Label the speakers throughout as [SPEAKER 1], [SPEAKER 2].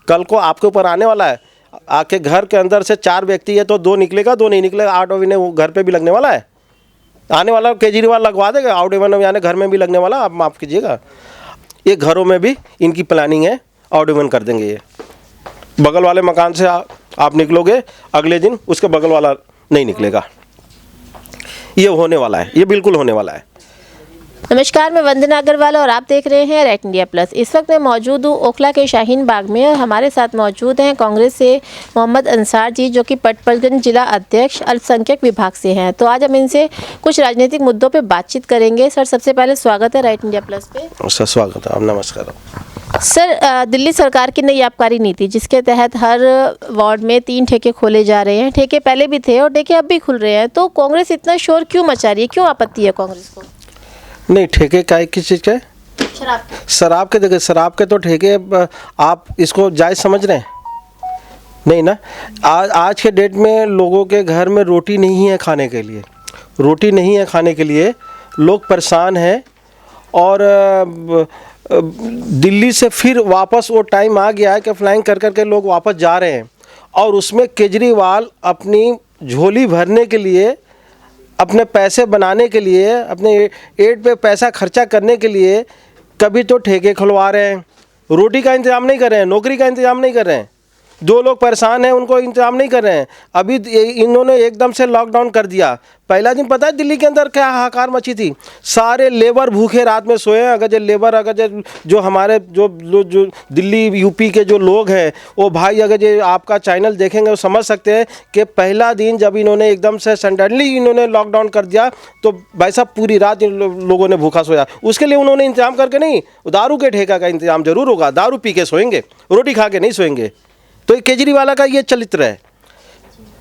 [SPEAKER 1] कल को आपके ऊपर आने वाला है। आपके घर के अंदर से 4 व्यक्ति है तो 2 निकलेगा, 2 नहीं निकलेगा, आउट ऑफ इवन घर पे भी लगने वाला है। आने वाला केजरीवाल लगवा देगा, आउट इवन यानी घर में भी लगने वाला। आप माफ़ कीजिएगा, ये घरों में भी इनकी प्लानिंग है, आउट इवन कर देंगे। ये बगल वाले मकान से आप निकलोगे, अगले दिन उसके बगल वाला नहीं निकलेगा। ये होने वाला है, ये बिल्कुल होने वाला है।
[SPEAKER 2] नमस्कार, मैं वंदना अग्रवाल और आप देख रहे हैं रेट इंडिया प्लस। इस वक्त मैं मौजूद हूँ ओखला के शाहीन बाग में और हमारे साथ मौजूद हैं कांग्रेस से मोहम्मद अंसार जी, जो कि पटपरगंज जिला अध्यक्ष अल्पसंख्यक विभाग से हैं। तो आज हम इनसे कुछ राजनीतिक मुद्दों पे बातचीत करेंगे। सर, सबसे पहले स्वागत है रेट इंडिया प्लस पे।
[SPEAKER 1] सर स्वागत है, नमस्कार।
[SPEAKER 2] सर, दिल्ली सरकार की नई आबकारी नीति, जिसके तहत हर वार्ड में 3 ठेके खोले जा रहे हैं। ठेके पहले भी थे और ठेके अब भी खुल रहे हैं, तो कांग्रेस इतना शोर क्यों मचा रही है? क्यों आपत्ति है कांग्रेस को?
[SPEAKER 1] नहीं, ठेके का किस चीज़ के? शराब के। देखिए, शराब के तो ठेके आप इसको जायज़ समझ रहे हैं? नहीं ना। आज के डेट में लोगों के घर में रोटी नहीं है खाने के लिए, रोटी नहीं है खाने के लिए, लोग परेशान हैं। और दिल्ली से फिर वापस वो टाइम आ गया है कि फ्लाइंग कर कर के लोग वापस जा रहे हैं। और उसमें केजरीवाल अपनी झोली भरने के लिए, अपने पैसे बनाने के लिए, अपने एड पे पैसा खर्चा करने के लिए कभी तो ठेके खुलवा रहे हैं, रोटी का इंतज़ाम नहीं कर रहे हैं, नौकरी का इंतज़ाम नहीं कर रहे हैं। 2 लोग परेशान हैं, उनको इंतज़ाम नहीं कर रहे हैं। अभी इन्होंने एकदम से लॉकडाउन कर दिया। पहला दिन पता है दिल्ली के अंदर क्या हाहाकार मची थी? सारे लेबर भूखे रात में सोए हैं। अगर लेबर जो हमारे जो दिल्ली यूपी के जो लोग हैं, वो भाई अगर ये आपका चैनल देखेंगे वो समझ सकते हैं कि पहला दिन जब इन्होंने एकदम से सडनली इन्होंने लॉकडाउन कर दिया तो भाई साहब पूरी रात इन लोगों ने भूखा सोया। उसके लिए उन्होंने इंतजाम करके नहीं, दारू के ठेका का इंतजाम जरूर होगा। दारू पी के सोएंगे, रोटी खा के नहीं सोएंगे। तो केजरीवाल का ये चरित्र है।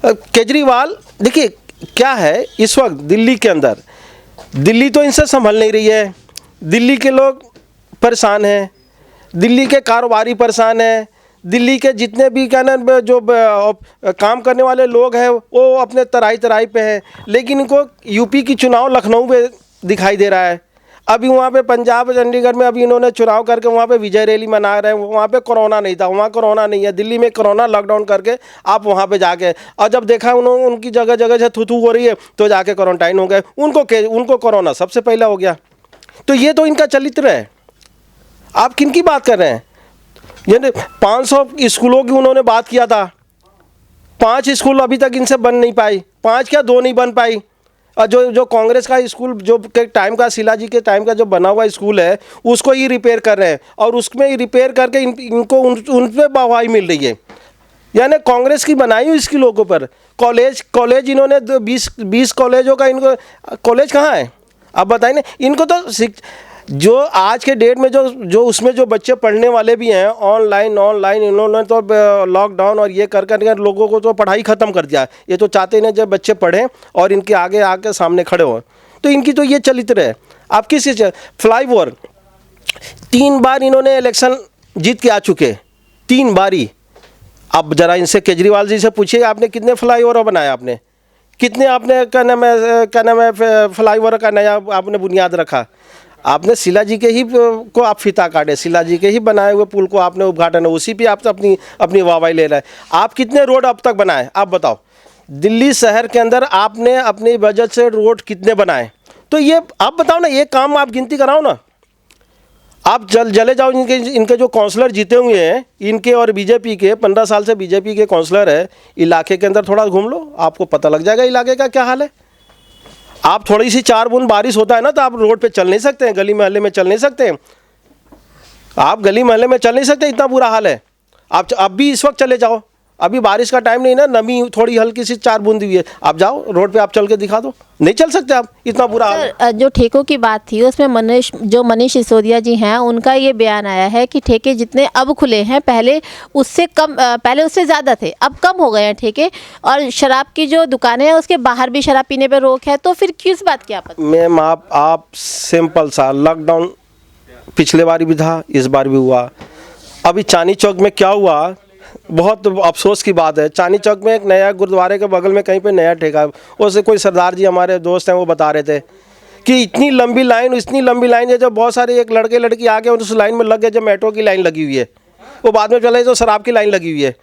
[SPEAKER 1] केजरीवाल देखिए क्या है इस वक्त दिल्ली के अंदर, दिल्ली तो इनसे संभल नहीं रही है। दिल्ली के लोग परेशान हैं, दिल्ली के कारोबारी परेशान हैं, दिल्ली के जितने भी क्या ना जो काम करने वाले लोग हैं वो अपने तराई पे हैं। लेकिन इनको यूपी की चुनाव लखनऊ में दिखाई दे रहा है। अभी वहाँ पे पंजाब चंडीगढ़ में अभी इन्होंने चुनाव करके वहाँ पे विजय रैली मना रहे हैं। वहाँ पे कोरोना नहीं था, वहाँ कोरोना नहीं है। दिल्ली में कोरोना लॉकडाउन करके आप वहाँ पे जाके, और जब देखा उन्होंने उनकी जगह जगह से थू हो रही है तो जाके क्वारंटाइन हो गए। उनको कोरोना सबसे पहले हो गया। तो ये तो इनका चरित्र है। आप किन की बात कर रहे हैं? यानी 500 स्कूलों की उन्होंने बात किया था, 5 स्कूल अभी तक इनसे बन नहीं पाई। 5 क्या 2 नहीं बन पाई। और जो कांग्रेस का स्कूल जो के टाइम का, शिला जी के टाइम का जो बना हुआ स्कूल है उसको ही रिपेयर कर रहे हैं। और उसमें रिपेयर करके इनको उन पर वाहवाही मिल रही है। यानी कांग्रेस की बनाई हुई स्कूलों के ऊपर कॉलेज इन्होंने 20 कॉलेजों का, इनको कॉलेज कहाँ है आप बताइए ना। इनको तो जो आज के डेट में जो उसमें जो बच्चे पढ़ने वाले भी हैं ऑनलाइन इन्होंने तो लॉकडाउन और ये कर लोगों को तो पढ़ाई ख़त्म कर दिया। ये तो चाहते नहीं जब बच्चे पढ़ें और इनके आगे आके सामने खड़े हों। तो इनकी तो ये चरित्र है। आप किस फ्लाईओवर 3 बार इन्होंने इलेक्शन जीत के आ चुके, 3 बारी। अब ज़रा इनसे केजरीवाल जी से पूछिए आपने कितने फ्लाईओवर बनाए, आपने कितने, आपने क्या नाम है फ्लाईओवर का नया आपने बुनियाद रखा। आपने शिला जी के ही को आप फीता काटे, शिला जी के ही बनाए हुए पुल को आपने उद्घाटन है, उसी पे आप तो अपनी वाहवाही ले रहे हैं। आप कितने रोड अब तक बनाए आप बताओ? दिल्ली शहर के अंदर आपने अपनी बजट से रोड कितने बनाए? तो ये आप बताओ ना, ये काम आप गिनती कराओ ना। आप चले जाओ इनके जो काउंसलर जीते हुए हैं, इनके और बीजेपी के 15 साल से बीजेपी के काउंसलर है, इलाके के अंदर थोड़ा घूम लो, आपको पता लग जाएगा इलाके का क्या हाल है। आप थोड़ी सी 4 बूंद बारिश होता है ना तो आप रोड पे चल नहीं सकते हैं, गली मोहल्ले में चल नहीं सकते हैं। आप गली मोहल्ले में चल नहीं सकते, इतना बुरा हाल है। आप अब भी इस वक्त चले जाओ, अभी बारिश का टाइम नहीं ना, नमी थोड़ी हल्की सी 4 बूंद हुई है, आप जाओ रोड पे आप चल के दिखा दो, नहीं चल सकते आप, इतना बुरा हाल है।
[SPEAKER 2] जो ठेकों की बात थी उसमें मनीष सिसोदिया जी हैं, उनका ये बयान आया है कि ठेके जितने अब खुले हैं पहले उससे ज़्यादा थे, अब कम हो गए हैं ठेके। और शराब की जो दुकानें हैं उसके बाहर भी शराब पीने पर रोक है। तो फिर किस बात की आपत्ति?
[SPEAKER 1] मैम आप सिंपल सा, लॉकडाउन पिछले बार भी था, इस बार भी हुआ। अभी चांदनी चौक में क्या हुआ, बहुत अफसोस की बात है। चांदनी चौक में एक नया गुरुद्वारे के बगल में कहीं पे नया ठेका, उससे कोई सरदार जी हमारे दोस्त हैं वो बता रहे थे कि इतनी लंबी लाइन है, जब बहुत सारे एक लड़के लड़की आ गए उस लाइन में लग गए, जब मेट्रो की लाइन लगी हुई है। वो बाद में चले तो शराब की लाइन लगी हुई है।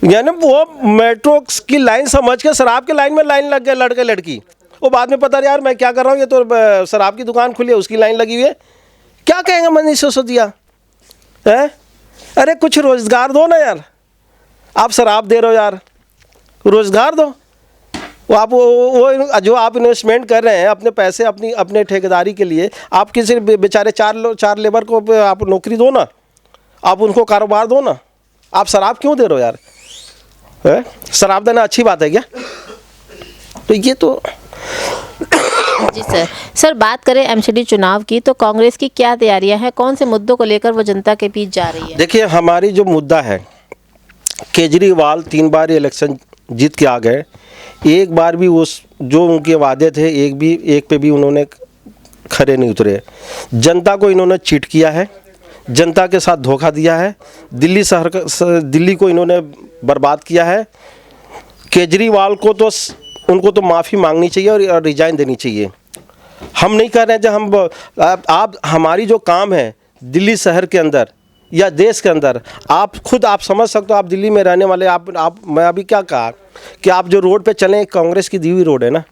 [SPEAKER 1] यानी वो मेट्रो की लाइन समझ के शराब की लाइन में लाइन लग गए लड़के लड़की। वो बाद में पता यार मैं क्या कर रहा हूँ, ये तो शराब की दुकान खुली है उसकी लाइन लगी हुई है। क्या कहेंगे मनीष सिसोदिया है? अरे कुछ रोजगार दो ना यार, आप शराब दे रहे हो यार, रोजगार दो। वो आप वो जो आप इन्वेस्टमेंट कर रहे हैं अपने पैसे अपने ठेकेदारी के लिए, आप किसी बेचारे चार लेबर को आप नौकरी दो ना, आप उनको कारोबार दो ना। आप शराब क्यों दे रहे हो यार? है? शराब देना अच्छी बात है क्या? तो ये तो
[SPEAKER 2] जी सर बात करें एमसीडी चुनाव की, तो कांग्रेस की क्या तैयारियां हैं, कौन से मुद्दों को लेकर वो जनता के बीच जा रही है?
[SPEAKER 1] देखिए, हमारी जो मुद्दा है, केजरीवाल 3 बार इलेक्शन जीत के आ गए, एक बार भी उस जो उनके वादे थे एक पे भी उन्होंने खरे नहीं उतरे। जनता को इन्होंने चीट किया है, जनता के साथ धोखा दिया है, दिल्ली को इन्होंने बर्बाद किया है। केजरीवाल को तो उनको तो माफ़ी मांगनी चाहिए और रिजाइन देनी चाहिए। हम नहीं कर रहे हैं, जब आप हमारी जो काम है दिल्ली शहर के अंदर या देश के अंदर, आप खुद आप समझ सकते हो, आप दिल्ली में रहने वाले आप मैं अभी क्या कहा कि आप जो रोड पे चलें कांग्रेस की दी हुई रोड है ना,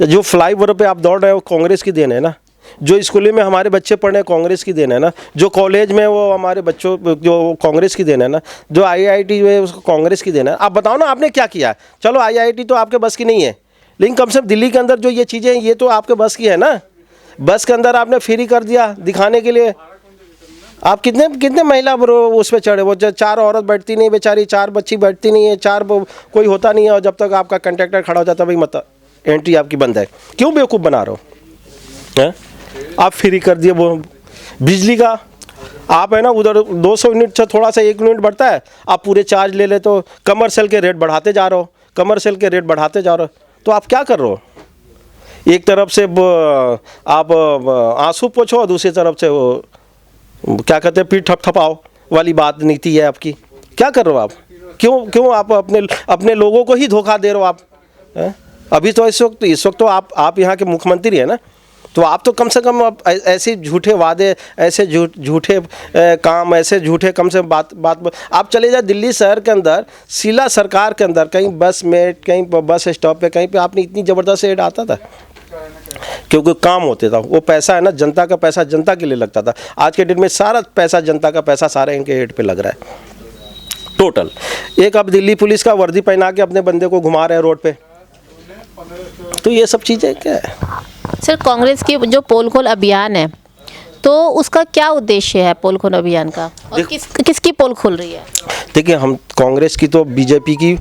[SPEAKER 1] जो फ्लाईओवर पे आप दौड़ रहे हो कांग्रेस की देन है ना, जो स्कूलों में हमारे बच्चे पढ़ रहे हैं कांग्रेस की देन है ना, जो कॉलेज में वो हमारे बच्चों जो कांग्रेस की देन है ना, जो IIT है उसको कांग्रेस की देन है। आप बताओ ना आपने क्या किया? चलो IIT तो आपके बस की नहीं है, लेकिन कम से कम दिल्ली के अंदर जो ये चीज़ें हैं ये तो आपके बस की है ना। बस के अंदर आपने फ्री कर दिया दिखाने के लिए। आप कितने महिला उस पर चढ़े, वो 4 औरत बैठती नहीं बेचारी, 4 बच्ची बैठती नहीं है, 4 कोई होता नहीं है, और जब तक आपका कंडक्टर खड़ा हो जाता है भाई मत एंट्री आपकी बंद है। क्यों बेवकूफ़ बना रहे हो? हैं? आप फ्री कर दिए वो बिजली का। आप है ना उधर 200 यूनिट से थोड़ा सा 1 यूनिट बढ़ता है, आप पूरे चार्ज ले ले, तो कमर्शियल के रेट बढ़ाते जा रहे हो, कमर्शियल के रेट बढ़ाते जा रहे हो। तो आप क्या कर रहे हो? एक तरफ से आप आंसू पोछो और दूसरी तरफ से वो क्या कहते हैं पीठ थपथपाओ वाली बात नीति है आपकी। क्या कर रहे हो आप? क्यों आप अपने लोगों को ही धोखा दे रहे हो आप? हैं? अभी तो इस वक्त तो आप यहाँ के मुख्यमंत्री हैं ना, तो आप तो कम से कम आप ऐसे झूठे वादे, ऐसे झूठे काम, ऐसे झूठे कम से बात आप चले जाए दिल्ली शहर के अंदर, शीला सरकार के अंदर कहीं बस में, कहीं बस स्टॉप पे, कहीं पे आपने इतनी ज़बरदस्त ऐड आता था क्योंकि काम होते था। वो पैसा है ना, जनता का पैसा जनता के लिए लगता था। आज के डेट में सारा पैसा जनता का पैसा सारा इनके हेड पे लग रहा है टोटल। एक अब दिल्ली पुलिस का वर्दी पहना के अपने बंदे को घुमा रहे हैं रोड पे। तो ये सब चीज़ें क्या है?
[SPEAKER 2] सर कांग्रेस की जो पोल खोल अभियान है, तो उसका क्या उद्देश्य है पोल खोल अभियान का, और किसकी पोल खोल रही है?
[SPEAKER 1] देखिए, हम कांग्रेस की तो बीजेपी की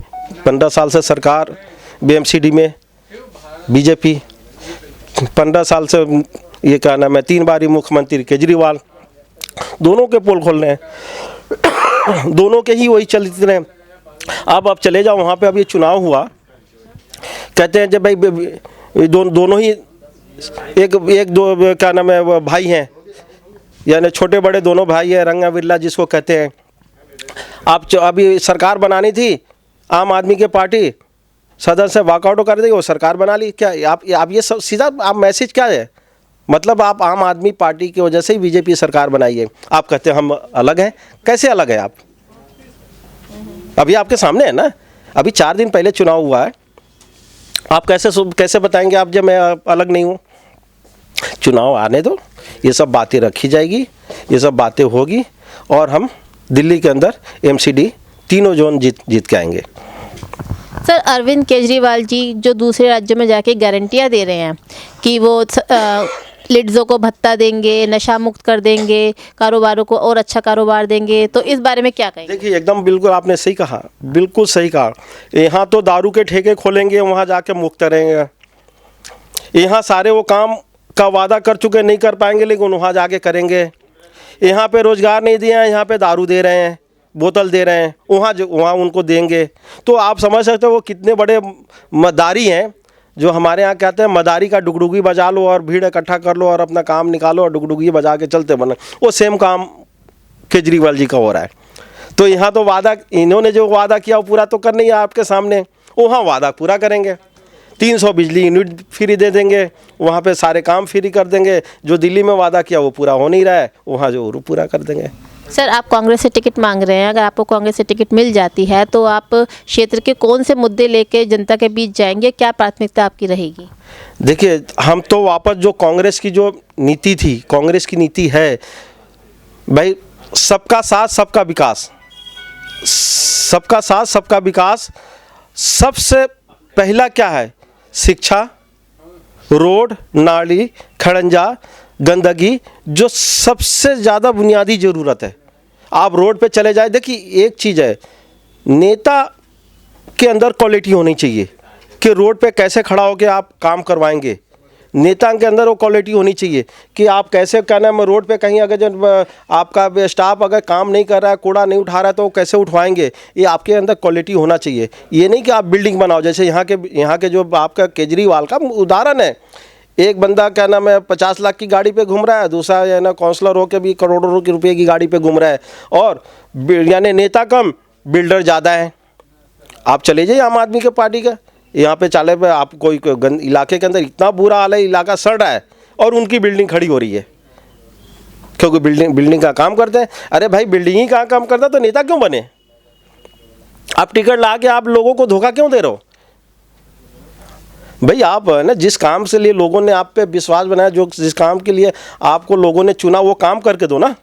[SPEAKER 1] 15 साल से सरकार, BMCD में बीजेपी 15 साल से, ये क्या नाम है, 3 बार ही मुख्यमंत्री केजरीवाल, दोनों के पोल खोल रहे हैं, दोनों के ही वही चलते रहे। अब आप चले जाओ वहाँ पे, अब ये चुनाव हुआ, कहते हैं जब भाई दोनों ही एक दो क्या नाम है भाई हैं, यानी छोटे बड़े दोनों भाई हैं, रंगा बिरला जिसको कहते हैं। आप अभी सरकार बनानी थी, आम आदमी की पार्टी सदन से वॉकआउट कर दी, वो सरकार बना ली। क्या आप ये सब सीधा आप मैसेज क्या है? मतलब आप आम आदमी पार्टी की वजह से ही बीजेपी सरकार बनाई है। आप कहते हैं हम अलग हैं। कैसे अलग हैं आप? अभी आपके सामने है ना, अभी 4 दिन पहले चुनाव हुआ है। आप कैसे बताएंगे आप जब मैं अलग नहीं हूँ? चुनाव आने दो, ये सब बातें रखी जाएगी, ये सब बातें होगी, और हम दिल्ली के अंदर MCD तीनों जोन जीत के आएंगे।
[SPEAKER 2] सर अरविंद केजरीवाल जी जो दूसरे राज्यों में जाके गारंटियां दे रहे हैं कि वो लिड्सों को भत्ता देंगे, नशा मुक्त कर देंगे, कारोबारों को और अच्छा कारोबार देंगे, तो इस बारे में क्या कहेंगे?
[SPEAKER 1] देखिए, एकदम बिल्कुल आपने सही कहा, बिल्कुल सही कहा। यहाँ तो दारू के ठेके खोलेंगे, वहाँ जाके मुक्त करेंगे। यहाँ सारे वो काम का वादा कर चुके, नहीं कर पाएंगे, लेकिन वहाँ जाके करेंगे। यहाँ पे रोज़गार नहीं दिया है, यहाँ पे दारू दे रहे हैं, बोतल दे रहे हैं, वहाँ उनको देंगे। तो आप समझ सकते हो वो कितने बड़े मदारी हैं, जो हमारे यहाँ कहते हैं मदारी का डुगडुगी बजा लो और भीड़ इकट्ठा कर लो और अपना काम निकालो और डुगडुगी बजा के चलते बनो। वो सेम काम केजरीवाल जी का हो रहा है। तो यहाँ तो वादा, इन्होंने जो वादा किया वो पूरा तो करना ही है आपके सामने, वहाँ वादा पूरा करेंगे। 300 बिजली यूनिट फ्री दे देंगे, वहाँ पे सारे काम फ्री कर देंगे। जो दिल्ली में वादा किया वो पूरा हो नहीं रहा है, वहाँ जो पूरा कर देंगे।
[SPEAKER 2] सर, आप कांग्रेस से टिकट मांग रहे हैं, अगर आपको कांग्रेस से टिकट मिल जाती है तो आप क्षेत्र के कौन से मुद्दे लेके जनता के बीच जाएंगे, क्या प्राथमिकता आपकी रहेगी?
[SPEAKER 1] देखिए, हम तो वापस जो कांग्रेस की जो नीति थी, कांग्रेस की नीति है भाई, सबका साथ सबका विकास, सबका साथ सबका विकास। सबसे पहला क्या है? शिक्षा, रोड, नाली, खड़ंजा, गंदगी, जो सबसे ज़्यादा बुनियादी ज़रूरत है। आप रोड पे चले जाए, देखिए एक चीज़ है, नेता के अंदर क्वालिटी होनी चाहिए कि रोड पे कैसे खड़ा होकर आप काम करवाएंगे। नेता के अंदर वो क्वालिटी होनी चाहिए कि आप कैसे, क्या नाम है, रोड पे कहीं अगर जब आपका स्टाफ अगर काम नहीं कर रहा है, कूड़ा नहीं उठा रहा है, तो वो कैसे उठवाएंगे। ये आपके अंदर क्वालिटी होना चाहिए। ये नहीं कि आप बिल्डिंग बनाओ, जैसे यहाँ के जो आपका केजरीवाल का उदाहरण है। एक बंदा क्या नाम है 50 लाख की गाड़ी पे घूम रहा है, दूसरा है ना काउंसलर होकर भी करोड़ों के रुपये की गाड़ी पे घूम रहा है, और यानी नेता कम बिल्डर ज़्यादा है। आप चले जाइए आम आदमी के पार्टी का, यहाँ पे चाले पे आप कोई इलाके के अंदर इतना बुरा हाल है, इलाका सड़ रहा है और उनकी बिल्डिंग खड़ी हो रही है, क्योंकि बिल्डिंग का काम करते हैं। अरे भाई, बिल्डिंग ही का काम करता तो नेता क्यों बने? आप टिकट ला के आप लोगों को धोखा क्यों दे रहे हो भाई? आप ना जिस काम से लिए लोगों ने आप पे विश्वास बनाया, जो जिस काम के लिए आपको लोगों ने चुना, वो काम करके दो ना।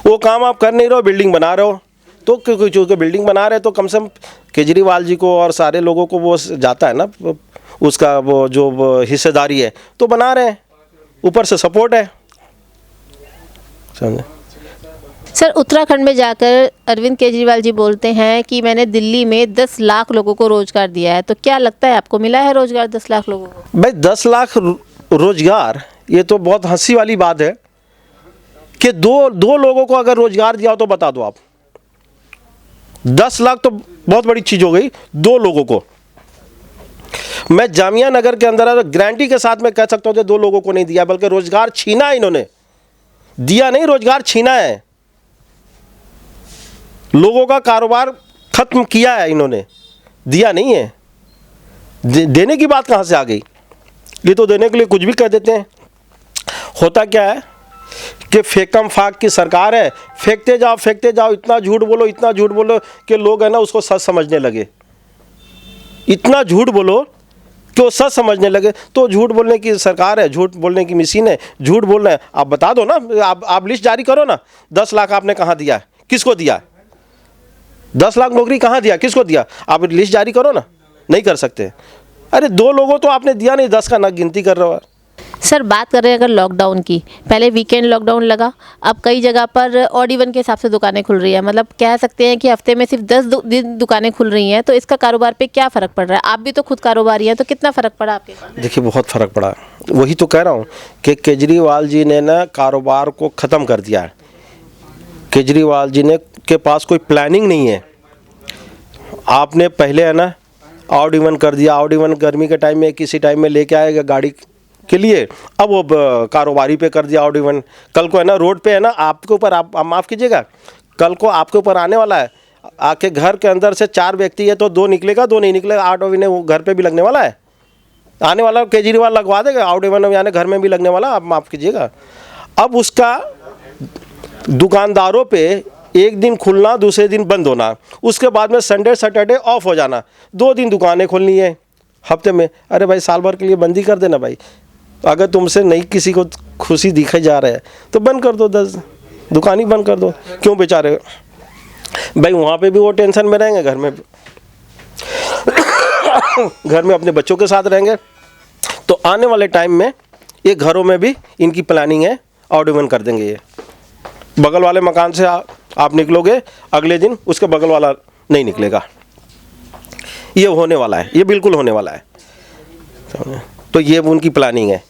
[SPEAKER 1] वो काम आप कर नहीं रहे हो, बिल्डिंग बना रहे हो। तो क्योंकि बिल्डिंग बना रहे हैं तो कम से कम केजरीवाल जी को और सारे लोगों को वो जाता है ना, उसका वो जो हिस्सेदारी है, तो बना रहे हैं, ऊपर से सपोर्ट है, समझे।
[SPEAKER 2] सर, उत्तराखंड में जाकर अरविंद केजरीवाल जी बोलते हैं कि मैंने दिल्ली में 10 लाख लोगों को रोजगार दिया है, तो क्या लगता है आपको मिला है रोजगार 10 लाख लोगों को?
[SPEAKER 1] भाई 10 लाख रोजगार, ये तो बहुत हंसी वाली बात है कि दो लोगों को अगर रोजगार दिया हो तो बता दो आप। 10 लाख तो बहुत बड़ी चीज़ हो गई, 2 लोगों को। मैं जामिया नगर के अंदर गारंटी के साथ में कह सकता हूँ कि 2 लोगों को नहीं दिया, बल्कि रोजगार छीना है इन्होंने, दिया नहीं, रोजगार छीना है। लोगों का कारोबार खत्म किया है इन्होंने, दिया नहीं है। देने की बात कहाँ से आ गई? ये तो देने के लिए कुछ भी कह देते हैं। होता क्या है कि फेकम फाक की सरकार है, फेंकते जाओ, इतना झूठ बोलो कि लोग है ना उसको सच समझने लगे। इतना झूठ बोलो कि वो सच समझने लगे। तो झूठ बोलने की सरकार है, झूठ बोलने की मशीन है, झूठ बोलना है। आप बता दो ना, आप लिस्ट जारी करो ना, 10 लाख आपने कहाँ दिया, किसको दिया? 10 लाख नौकरी कहाँ दिया, किसको दिया? आप लिस्ट जारी करो ना, नहीं कर सकते। अरे 2 लोगों तो आपने दिया नहीं, 10 का ना गिनती कर रहे हो।
[SPEAKER 2] सर, बात कर रहे हैं अगर लॉकडाउन की, पहले वीकेंड लॉकडाउन लगा, अब कई जगह पर ऑड इवन के हिसाब से दुकानें खुल रही है, मतलब कह सकते हैं कि हफ्ते में सिर्फ 10 दिन दुकानें खुल रही हैं, तो इसका कारोबार पे क्या फ़र्क पड़ रहा है? आप भी तो खुद कारोबारी हैं, तो कितना फ़र्क पड़ा आपके?
[SPEAKER 1] देखिए, बहुत फ़र्क पड़ा। वही तो कह रहा हूँ कि केजरीवाल जी ने ना कारोबार को ख़त्म कर दिया है। केजरीवाल जी ने के पास कोई प्लानिंग नहीं है। आपने पहले है ना ऑड इवन कर दिया, ऑड इवन गर्मी के टाइम में किसी टाइम में लेके आएगा गाड़ी के लिए, अब वो कारोबारी पे कर दिया ऑड इवन। कल को है ना रोड पे है ना आपके ऊपर, आप माफ़ कीजिएगा, कल को आपके ऊपर आने वाला है, आके घर के अंदर से 4 व्यक्ति है तो 2 निकलेगा, 2 नहीं निकलेगा, ऑड इवन वो घर पे भी लगने वाला है, आने वाला केजरीवाल लगवा देगा ऑड इवन, यानी घर में भी लगने वाला, आप माफ़ कीजिएगा। अब उसका दुकानदारों पे एक दिन खुलना, दूसरे दिन बंद होना, उसके बाद में संडे सैटरडे ऑफ हो जाना, 2 दिन दुकानें खोलनी है हफ्ते में। अरे भाई, साल भर के लिए बंद ही कर देना भाई। अगर तुमसे नहीं किसी को खुशी दिखे जा रहा है तो बंद कर दो, 10 दुकान ही बंद कर दो। क्यों बेचारे भाई, वहाँ पे भी वो टेंशन में रहेंगे, घर में अपने बच्चों के साथ रहेंगे। तो आने वाले टाइम में ये घरों में भी इनकी प्लानिंग है, ऑड इवन कर देंगे। ये बगल वाले मकान से आप निकलोगे, अगले दिन उसके बगल वाला नहीं निकलेगा। ये होने वाला है, ये बिल्कुल होने वाला है। तो ये उनकी प्लानिंग है।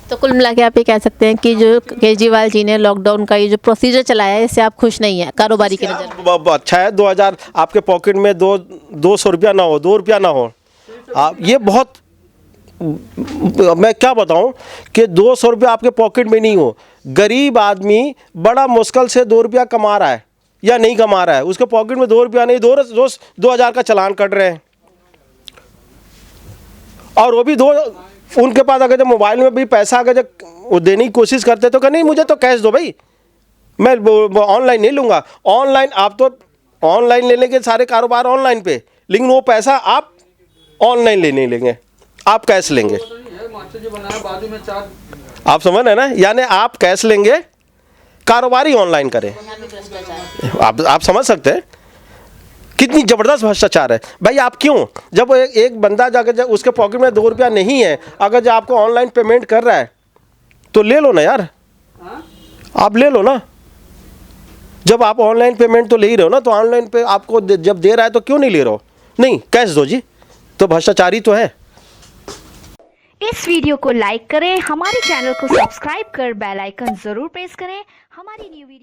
[SPEAKER 2] तो कुल मिला के आप ये कह सकते हैं कि जो केजरीवाल जी ने लॉकडाउन का ये जो प्रोसीजर चलाया है, इससे आप खुश नहीं हैं कारोबारी की नज़र?
[SPEAKER 1] अच्छा है, 2000 आपके पॉकेट में 200 रुपया ना हो, 2 रुपया ना हो, आप ये बहुत, मैं क्या बताऊं कि 200 रुपया आपके पॉकेट में नहीं हो, गरीब आदमी बड़ा मुश्किल से 2 रुपया कमा रहा है या नहीं कमा रहा है, उसके पॉकेट में 2 रुपया नहीं, 2000 का चालान कट रहे हैं। और वो भी उनके पास अगर जब मोबाइल में भी पैसा अगर जब देने की कोशिश करते तो नहीं, मुझे तो कैश दो भाई, मैं ऑनलाइन नहीं लूँगा। ऑनलाइन आप तो ऑनलाइन लेने के सारे कारोबार ऑनलाइन पे, लेकिन वो पैसा आप ऑनलाइन ले नहीं लेंगे, आप कैश लेंगे। आप समझ रहे हैं ना, यानी आप कैश लेंगे, कारोबारी ऑनलाइन करें। आप समझ सकते हैं कितनी ज़बरदस्त भ्रष्टाचार है भाई। आप क्यों, जब एक बंदा जाकर जब उसके पॉकेट में 2 रुपया नहीं है, अगर जो आपको ऑनलाइन पेमेंट कर रहा है तो ले लो ना यार, आप ले लो ना। जब आप ऑनलाइन पेमेंट तो ले ही रहे हो ना, तो ऑनलाइन पे आपको जब दे रहा है तो क्यों नहीं ले रहे हो? नहीं, कैश दो जी, तो भ्रष्टाचारी तो है।
[SPEAKER 3] इस वीडियो को लाइक करें, हमारे चैनल को सब्सक्राइब कर बेल आइकन जरूर प्रेस करें। हमारी न्यू वीडियो